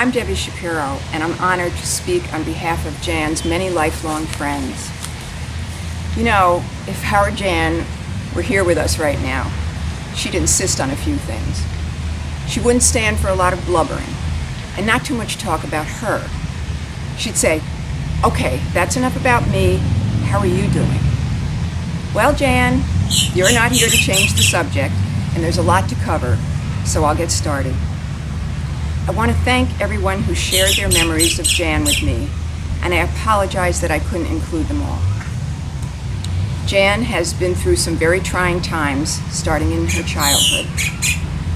I'm Debbie Shapiro, and I'm honored to speak on behalf of Jan's many lifelong friends. You know, if Howard Jan were here with us right now, she'd insist on a few things. She wouldn't stand for a lot of blubbering, and not too much talk about her. She'd say, "Okay, that's enough about me. How are you doing?" "Well, Jan, you're not here to change the subject, and there's a lot to cover, so I'll get started. I want to thank everyone who shared their memories of Jan with me, and I apologize that I couldn't include them all. Jan has been through some very trying times, starting in her childhood.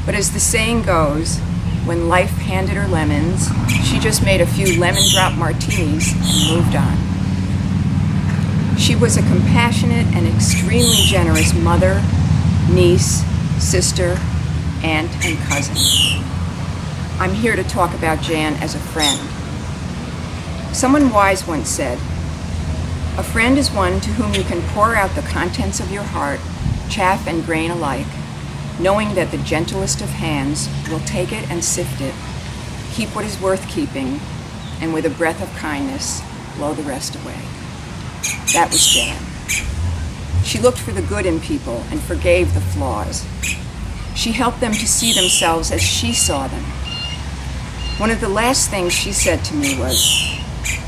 But as the saying goes, when life handed her lemons, she just made a few lemon drop martinis and moved on. She was a compassionate and extremely generous mother, niece, sister, aunt, and cousin. I'm here to talk about Jan as a friend. Someone wise once said, "A friend is one to whom you can pour out the contents of your heart, chaff and grain alike, knowing that the gentlest of hands will take it and sift it, keep what is worth keeping, and with a breath of kindness, blow the rest away." That was Jan. She looked for the good in people and forgave the flaws. She helped them to see themselves as she saw them. One of the last things she said to me was,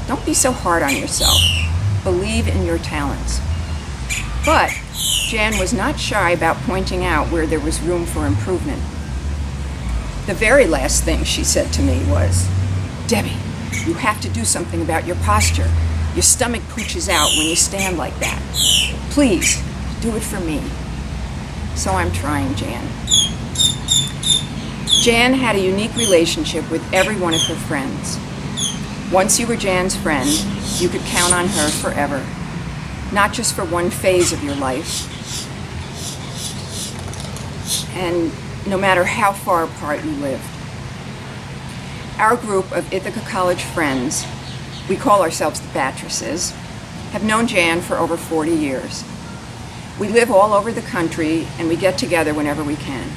"Don't be so hard on yourself. Believe in your talents." But Jan was not shy about pointing out where there was room for improvement. The very last thing she said to me was, "Debbie, you have to do something about your posture. Your stomach pooches out when you stand like that. Please, do it for me." So I'm trying, Jan. Jan had a unique relationship with every one of her friends. Once you were Jan's friend, you could count on her forever, not just for one phase of your life, and no matter how far apart you lived. Our group of Ithaca College friends, we call ourselves the Battresses, have known Jan for over 40 years. We live all over the country, and we get together whenever we can.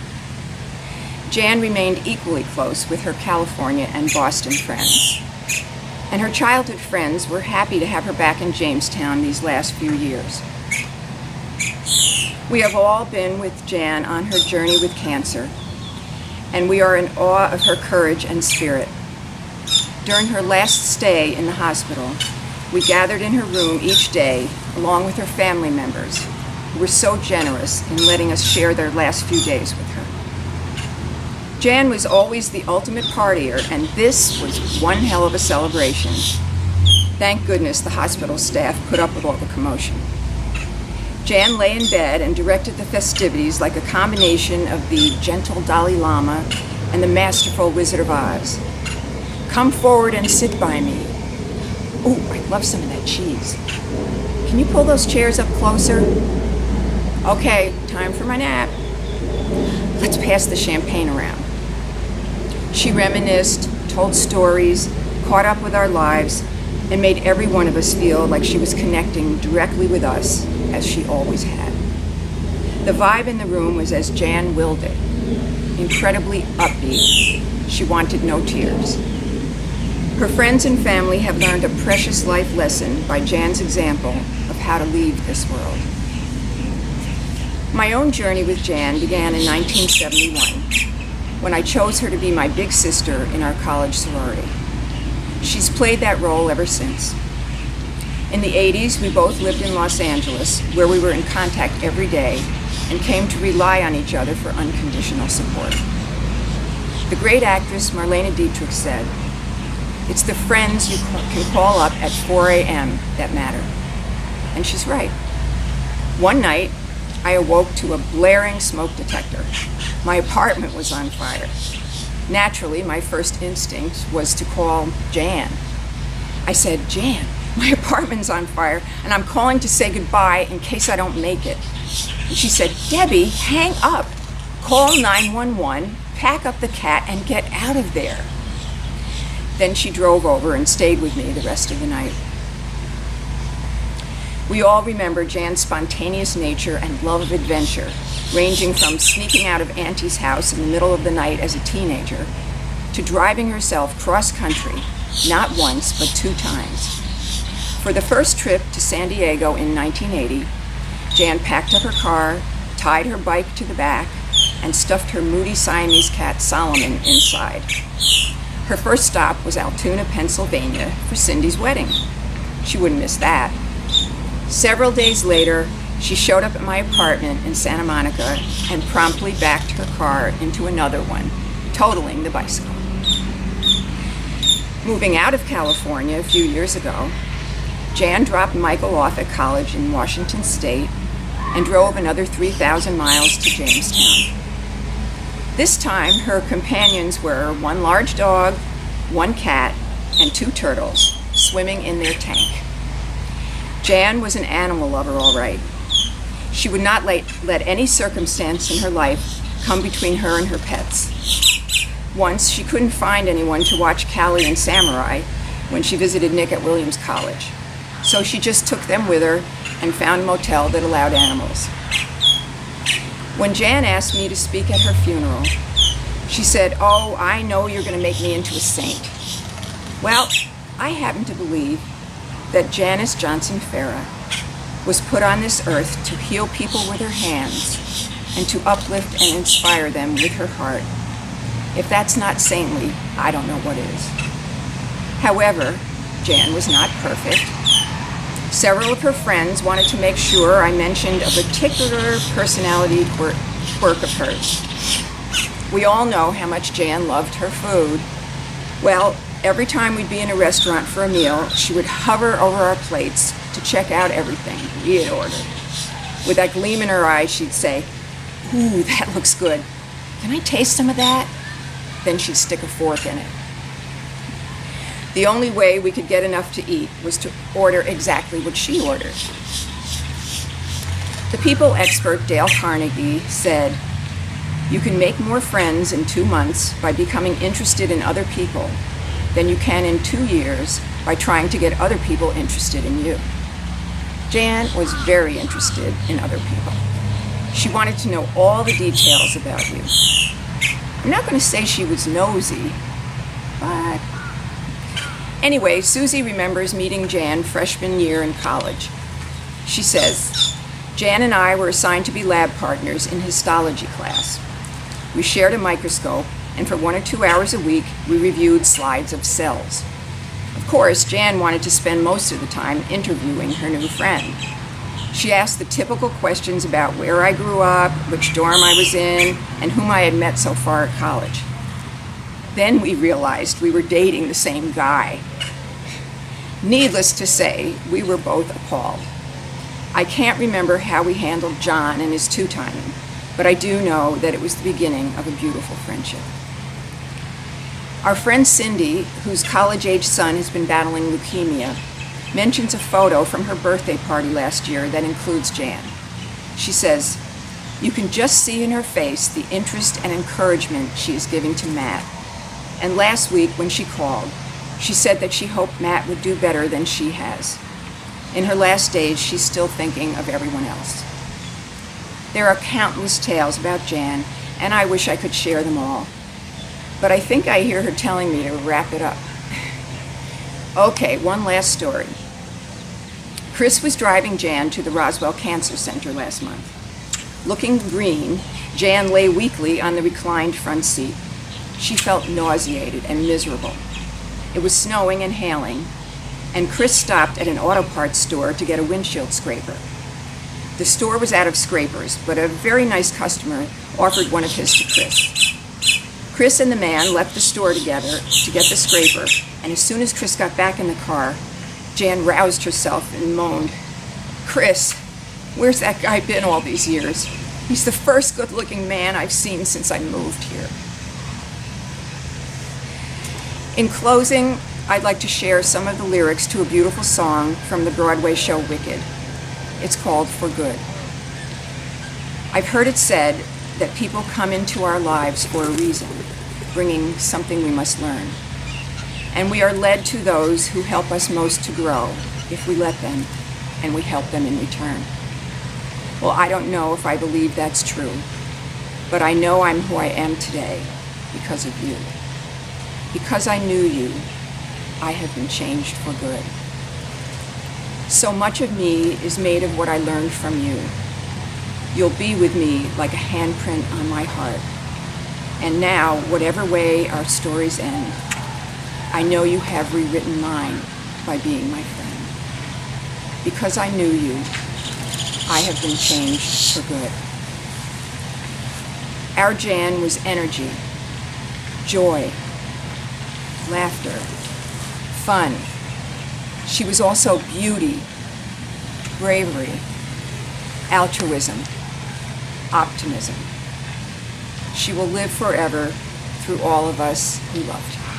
Jan remained equally close with her California and Boston friends. And her childhood friends were happy to have her back in Jamestown these last few years. We have all been with Jan on her journey with cancer, and we are in awe of her courage and spirit. During her last stay in the hospital, we gathered in her room each day along with her family members, who were so generous in letting us share their last few days with her. Jan was always the ultimate partier, and this was one hell of a celebration. Thank goodness the hospital staff put up with all the commotion. Jan lay in bed and directed the festivities like a combination of the gentle Dalai Lama and the masterful Wizard of Oz. "Come forward and sit by me. Ooh, I love some of that cheese. Can you pull those chairs up closer? Okay, time for my nap. Let's pass the champagne around." She reminisced, told stories, caught up with our lives, and made every one of us feel like she was connecting directly with us, as she always had. The vibe in the room was as Jan willed it, incredibly upbeat. She wanted no tears. Her friends and family have learned a precious life lesson by Jan's example of how to leave this world. My own journey with Jan began in 1971, when I chose her to be my big sister in our college sorority. She's played that role ever since. In the 80s, we both lived in Los Angeles, where we were in contact every day and came to rely on each other for unconditional support. The great actress Marlene Dietrich said, "It's the friends you can call up at 4 a.m. that matter." And she's right. One night, I awoke to a blaring smoke detector. My apartment was on fire. Naturally, my first instinct was to call Jan. I said, "Jan, my apartment's on fire, and I'm calling to say goodbye in case I don't make it." And she said, "Debbie, hang up. Call 911, pack up the cat, and get out of there." Then she drove over and stayed with me the rest of the night. We all remember Jan's spontaneous nature and love of adventure, ranging from sneaking out of Auntie's house in the middle of the night as a teenager to driving herself cross-country, not once, but 2 times. For the first trip to San Diego in 1980, Jan packed up her car, tied her bike to the back, and stuffed her moody Siamese cat Solomon inside. Her first stop was Altoona, Pennsylvania, for Cindy's wedding. She wouldn't miss that. Several days later, she showed up at my apartment in Santa Monica and promptly backed her car into another one, totaling the bicycle. Moving out of California a few years ago, Jan dropped Michael off at college in Washington State and drove another 3,000 miles to Jamestown. This time, her companions were 1 large dog, 1 cat, and 2 turtles swimming in their tank. Jan was an animal lover, all right. She would not let any circumstance in her life come between her and her pets. Once, she couldn't find anyone to watch Callie and Samurai when she visited Nick at Williams College. So she just took them with her and found a motel that allowed animals. When Jan asked me to speak at her funeral, she said, "Oh, I know you're going to make me into a saint." Well, I happen to believe that Janice Johnson Fera was put on this earth to heal people with her hands and to uplift and inspire them with her heart. If that's not saintly, I don't know what is. However, Jan was not perfect. Several of her friends wanted to make sure I mentioned a particular personality quirk of hers. We all know how much Jan loved her food. Well, every time we'd be in a restaurant for a meal, she would hover over our plates to check out everything we had ordered. With that gleam in her eye, she'd say, "Ooh, that looks good. Can I taste some of that?" Then she'd stick a fork in it. The only way we could get enough to eat was to order exactly what she ordered. The people expert Dale Carnegie said, "You can make more friends in 2 months by becoming interested in other people than you can in 2 years by trying to get other people interested in you." Jan was very interested in other people. She wanted to know all the details about you. I'm not going to say she was nosy, but anyway, Susie remembers meeting Jan freshman year in college. She says, "Jan and I were assigned to be lab partners in histology class. We shared a microscope, and for 1 or 2 hours a week, we reviewed slides of cells. Of course, Jan wanted to spend most of the time interviewing her new friend. She asked the typical questions about where I grew up, which dorm I was in, and whom I had met so far at college. Then we realized we were dating the same guy. Needless to say, we were both appalled. I can't remember how we handled John and his 2-timing, but I do know that it was the beginning of a beautiful friendship." Our friend Cindy, whose college-age son has been battling leukemia, mentions a photo from her birthday party last year that includes Jan. She says, "You can just see in her face the interest and encouragement she is giving to Matt. And last week when she called, she said that she hoped Matt would do better than she has. In her last days, she's still thinking of everyone else." There are countless tales about Jan, and I wish I could share them all. But I think I hear her telling me to wrap it up. Okay, one last story. Chris was driving Jan to the Roswell Cancer Center last month. Looking green, Jan lay weakly on the reclined front seat. She felt nauseated and miserable. It was snowing and hailing, and Chris stopped at an auto parts store to get a windshield scraper. The store was out of scrapers, but a very nice customer offered one of his to Chris. Chris and the man left the store together to get the scraper, and as soon as Chris got back in the car, Jan roused herself and moaned, "Chris, where's that guy been all these years? He's the first good-looking man I've seen since I moved here." In closing, I'd like to share some of the lyrics to a beautiful song from the Broadway show Wicked. It's called "For Good." I've heard it said that people come into our lives for a reason, bringing something we must learn. And we are led to those who help us most to grow if we let them, and we help them in return. Well, I don't know if I believe that's true, but I know I'm who I am today because of you. Because I knew you, I have been changed for good. So much of me is made of what I learned from you. You'll be with me like a handprint on my heart. And now, whatever way our stories end, I know you have rewritten mine by being my friend. Because I knew you, I have been changed for good. Our Jan was energy, joy, laughter, fun. She was also beauty, bravery, altruism, optimism. She will live forever through all of us who loved her.